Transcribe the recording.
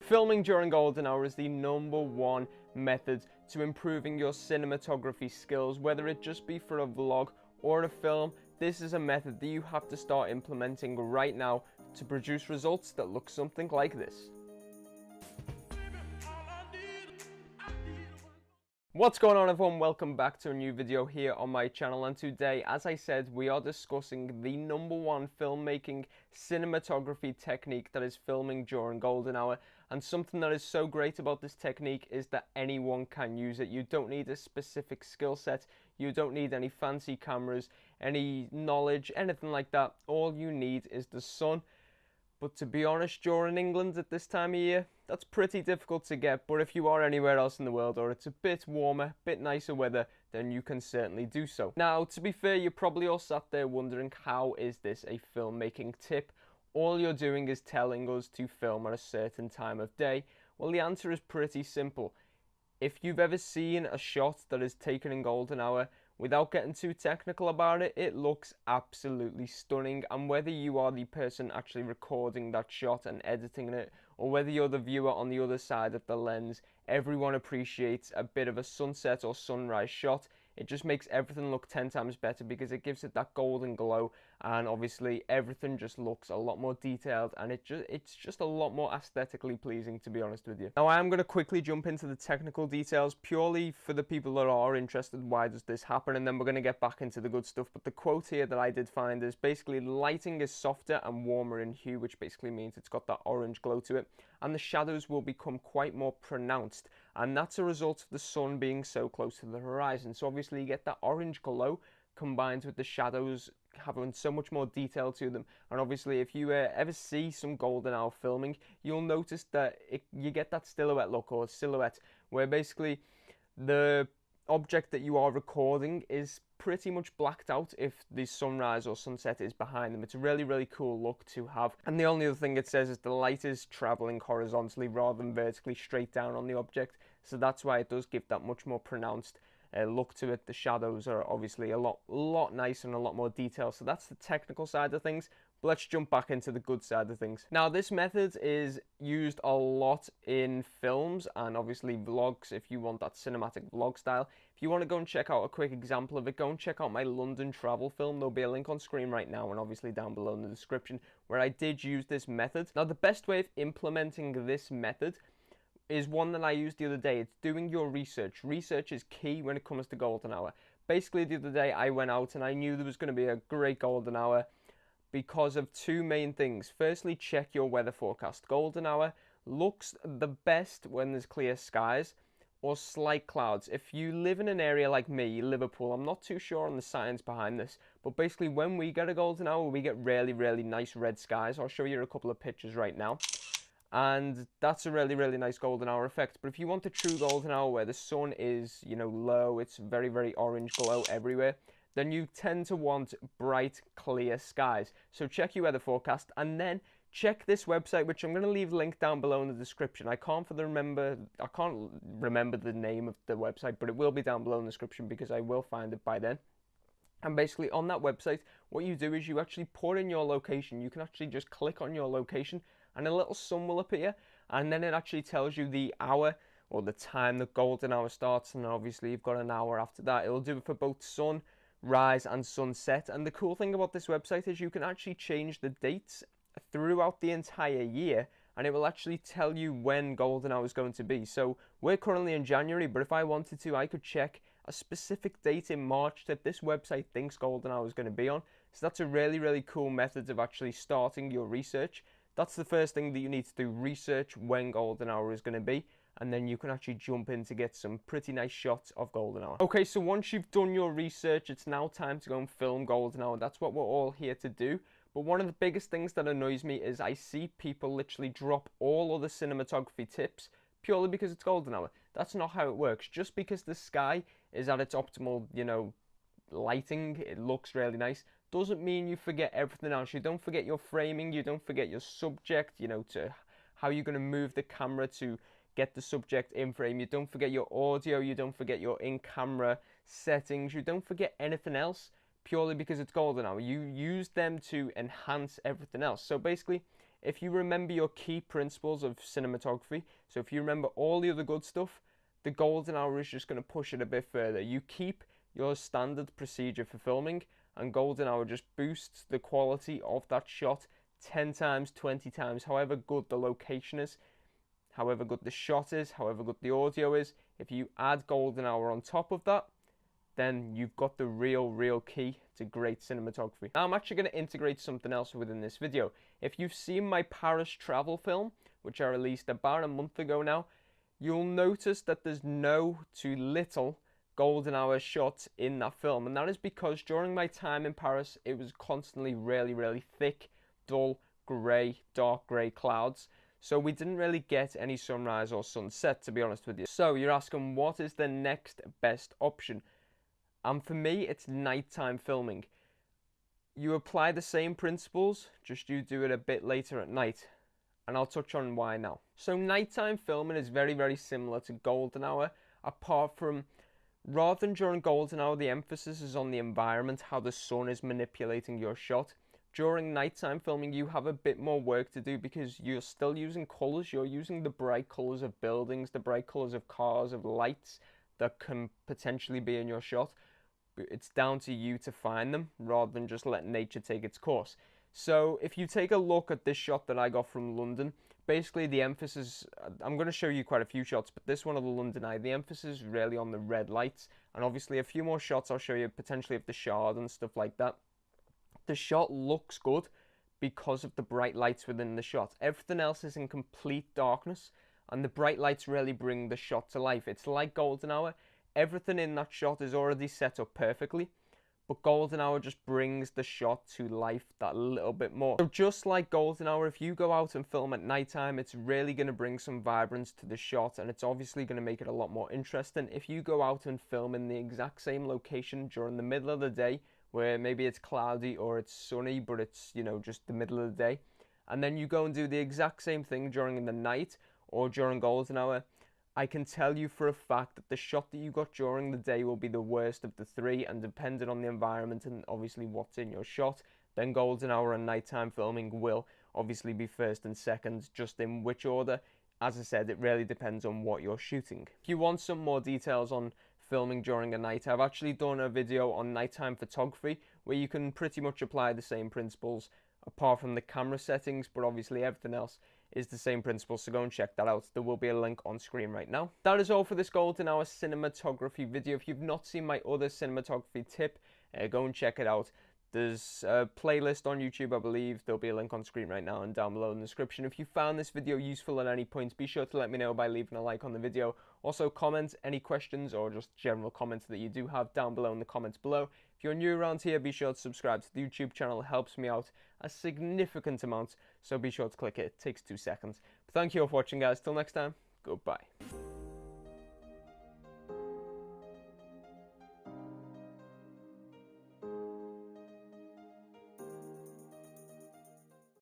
Filming during golden hour is the #1 method to improving your cinematography skills, whether it just be for a vlog or a film. This is a method that you have to start implementing right now to produce results that look something like this. What's going on, everyone? Welcome back to a new video here on my channel, and today, as I said, we are discussing the #1 filmmaking cinematography technique that is filming during golden hour. And something that is so great about this technique is that anyone can use it. You don't need a specific skill set, you don't need any fancy cameras, any knowledge, anything like that. All you need is the sun. But to be honest, during England at this time of year, that's pretty difficult to get. But if you are anywhere else in the world, or it's a bit warmer, bit nicer weather, then you can certainly do so. Now, to be fair, you're probably all sat there wondering, how is this a filmmaking tip? All you're doing is telling us to film at a certain time of day. Well, the answer is pretty simple. If you've ever seen a shot that is taken in golden hour, without getting too technical about it, it looks absolutely stunning. And whether you are the person actually recording that shot and editing it, or whether you're the viewer on the other side of the lens, everyone appreciates a bit of a sunset or sunrise shot. It just makes everything look 10 times better because it gives it that golden glow, and obviously everything just looks a lot more detailed, and it's just a lot more aesthetically pleasing, to be honest with you. Now, I am going to quickly jump into the technical details purely for the people that are interested. Why does this happen? And then we're going to get back into the good stuff. But the quote here that I did find is basically, lighting is softer and warmer in hue, which basically means it's got that orange glow to it, and the shadows will become quite more pronounced, and that's a result of the sun being so close to the horizon. So obviously you get that orange glow combined with the shadows having so much more detail to them. And obviously, if you ever see some golden hour filming, you'll notice that you get that silhouette look, or silhouette, where basically the object that you are recording is pretty much blacked out if the sunrise or sunset is behind them. It's a really, really cool look to have. And the only other thing it says is the light is traveling horizontally rather than vertically straight down on the object. So that's why it does give that much more pronounced look to it. The shadows are obviously a lot nicer and a lot more detailed. So that's the technical side of things. But let's jump back into the good side of things. Now, this method is used a lot in films and obviously vlogs if you want that cinematic vlog style. If you want to go and check out a quick example of it, go and check out my London travel film. There'll be a link on screen right now and obviously down below in the description where I did use this method. Now, the best way of implementing this method is one that I used the other day. It's doing your research. Research is key when it comes to golden hour. Basically, the other day I went out and I knew there was going to be a great golden hour because of two main things. Firstly, check your weather forecast. Golden hour looks the best when there's clear skies or slight clouds. If you live in an area like me, Liverpool, I'm not too sure on the science behind this, but basically when we get a golden hour, we get really, really nice red skies. I'll show you a couple of pictures right now. And that's a really, really nice golden hour effect. But if you want a true golden hour where the sun is, low, it's very, very orange glow everywhere, then you tend to want bright, clear skies. So check your weather forecast and then check this website, which I'm going to leave a link down below in the description. I can't remember the name of the website, but it will be down below in the description because I will find it by then. And basically on that website, what you do is you actually put in your location. You can actually just click on your location and a little sun will appear, and then it actually tells you the hour or the time the golden hour starts, and obviously you've got an hour after that. It'll do it for both sunrise and sunset. And the cool thing about this website is you can actually change the dates throughout the entire year, and it will actually tell you when golden hour is going to be. So we're currently in January, but if I wanted to, I could check a specific date in March that this website thinks golden hour is going to be on. So that's a really, really cool method of actually starting your research. That's the first thing that you need to do, research when golden hour is going to be, and then you can actually jump in to get some pretty nice shots of golden hour. Okay, so once you've done your research, it's now time to go and film golden hour. That's what we're all here to do. But one of the biggest things that annoys me is I see people literally drop all other cinematography tips purely because it's golden hour. That's not how it works. Just because the sky is at its optimal, lighting, it looks really nice, doesn't mean you forget everything else. You don't forget your framing, you don't forget your subject, to how you're going to move the camera to get the subject in frame. You don't forget your audio, you don't forget your in-camera settings, you don't forget anything else purely because it's golden hour. You use them to enhance everything else. So basically, if you remember your key principles of cinematography, so if you remember all the other good stuff, the golden hour is just going to push it a bit further. You keep your standard procedure for filming, and golden hour just boosts the quality of that shot 10 times, 20 times, however good the location is, however good the shot is, however good the audio is. If you add golden hour on top of that, then you've got the real key to great cinematography. Now I'm actually going to integrate something else within this video. If you've seen my Paris travel film, which I released about a month ago now, you'll notice that there's no to little golden hour shots in that film, and that is because during my time in Paris it was constantly really thick, dull, grey, dark grey clouds, so we didn't really get any sunrise or sunset, to be honest with you. So you're asking, what is the next best option? And for me, it's nighttime filming. You apply the same principles, just you do it a bit later at night, and I'll touch on why now. So nighttime filming is very similar to golden hour, apart from, rather than during golden hour, the emphasis is on the environment, how the sun is manipulating your shot. During nighttime filming, you have a bit more work to do because you're still using colours. You're using the bright colours of buildings, the bright colours of cars, of lights that can potentially be in your shot. It's down to you to find them rather than just let nature take its course. So if you take a look at this shot that I got from London, basically the emphasis, I'm going to show you quite a few shots, but this one of the London Eye, the emphasis is really on the red lights, and obviously a few more shots I'll show you potentially of the Shard and stuff like that. The shot looks good because of the bright lights within the shot. Everything else is in complete darkness, and the bright lights really bring the shot to life. It's like golden hour. Everything in that shot is already set up perfectly, but golden hour just brings the shot to life that little bit more. So just like golden hour, if you go out and film at nighttime, it's really going to bring some vibrance to the shot, and it's obviously going to make it a lot more interesting. If you go out and film in the exact same location during the middle of the day, where maybe it's cloudy or it's sunny, but it's, you know, just the middle of the day, and then you go and do the exact same thing during the night or during golden hour, I can tell you for a fact that the shot that you got during the day will be the worst of the three, and depending on the environment and obviously what's in your shot, then golden hour and nighttime filming will obviously be first and second. Just in which order, as I said, it really depends on what you're shooting. If you want some more details on filming during a night, I've actually done a video on nighttime photography where you can pretty much apply the same principles apart from the camera settings, but obviously everything else is the same principle, so go and check that out. There will be a link on screen right now. That is all for this golden hour cinematography video. If you've not seen my other cinematography tip, go and check it out. There's a playlist on YouTube, I believe. There'll be a link on screen right now and down below in the description. If you found this video useful at any point, be sure to let me know by leaving a like on the video. Also, comment any questions or just general comments that you do have down below in the comments below. If you're new around here, be sure to subscribe to the YouTube channel. It helps me out a significant amount, so be sure to click it. It takes 2 seconds. But thank you all for watching, guys. Till next time, goodbye.